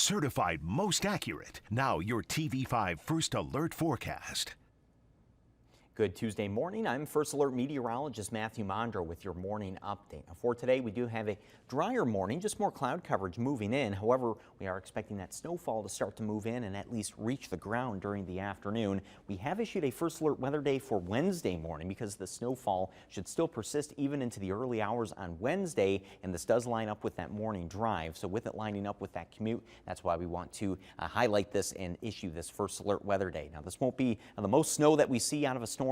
certified most accurate. Now your TV5 First Alert forecast. Good Tuesday morning. I'm First Alert Meteorologist Mathieu Mondro with your morning update. For today, we do have a drier morning, just more cloud coverage moving in. However, we are expecting that snowfall to start to move in and at least reach the ground during the afternoon. We have issued a First Alert weather day for Wednesday morning because the snowfall should still persist even into the early hours on Wednesday, and this does line up with that morning drive. So with it lining up with that commute, that's why we want to highlight this and issue this First Alert weather day. Now, this won't be the most snow that we see out of a storm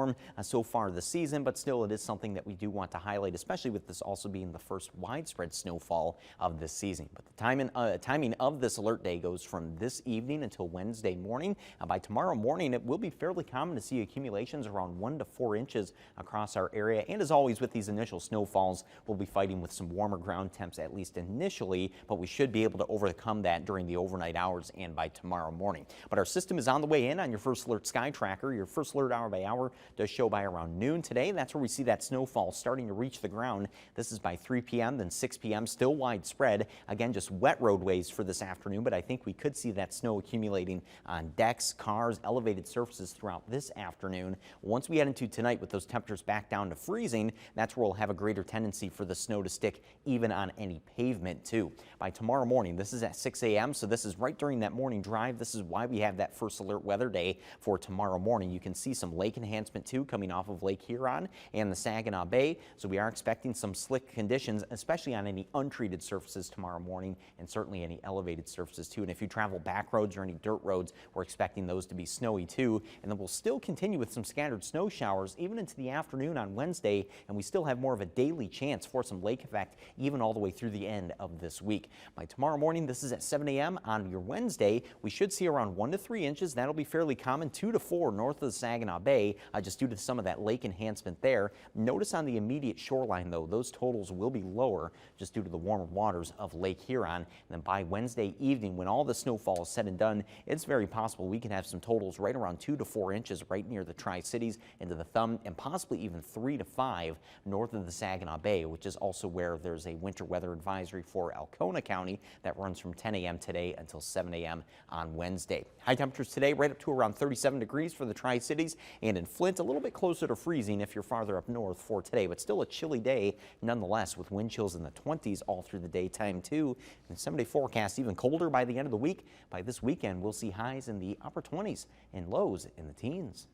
so far this season, but still it is something that we do want to highlight, especially with this also being the first widespread snowfall of this season. But the timing of this alert day goes from this evening until Wednesday morning. By tomorrow morning, it will be fairly common to see accumulations around 1 to 4 inches across our area. And as always with these initial snowfalls, we'll be fighting with some warmer ground temps at least initially, but we should be able to overcome that during the overnight hours and by tomorrow morning. But our system is on the way in on your First Alert Sky Tracker. Your First Alert hour by hour does show by around noon today. That's where we see that snowfall starting to reach the ground. This is by 3 p.m. then 6 p.m. still widespread. Again, just wet roadways for this afternoon, but I think we could see that snow accumulating on decks, cars, elevated surfaces throughout this afternoon. Once we head into tonight with those temperatures back down to freezing, that's where we'll have a greater tendency for the snow to stick even on any pavement too. By tomorrow morning, this is at 6 a.m. so this is right during that morning drive. This is why we have that First Alert weather day for tomorrow morning. You can see some lake enhancement too coming off of Lake Huron and the Saginaw Bay. So we are expecting some slick conditions, especially on any untreated surfaces tomorrow morning and certainly any elevated surfaces too. And if you travel back roads or any dirt roads, we're expecting those to be snowy too. And then we'll still continue with some scattered snow showers even into the afternoon on Wednesday. And we still have more of a daily chance for some lake effect even all the way through the end of this week. By tomorrow morning, this is at 7 a.m. on your Wednesday, we should see around 1 to 3 inches. That'll be fairly common, 2 to 4 north of the Saginaw Bay, just due to some of that lake enhancement there. Notice on the immediate shoreline though, those totals will be lower just due to the warmer waters of Lake Huron. And then by Wednesday evening, when all the snowfall is said and done, it's very possible we can have some totals right around 2 to 4 inches right near the Tri-Cities into the Thumb, and possibly even 3 to 5 north of the Saginaw Bay, which is also where there's a winter weather advisory for Alcona County that runs from 10 a.m. today until 7 a.m. on Wednesday. High temperatures today right up to around 37 degrees for the Tri-Cities, and in Flint a little bit closer to freezing if you're farther up north for today, but still a chilly day nonetheless, with wind chills in the 20s all through the daytime too. And 7-day forecast even colder by the end of the week. By this weekend, we'll see highs in the upper 20s and lows in the teens.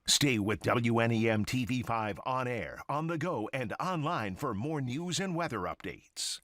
Stay with WNEM TV5 on air, on the go, and online for more news and weather updates.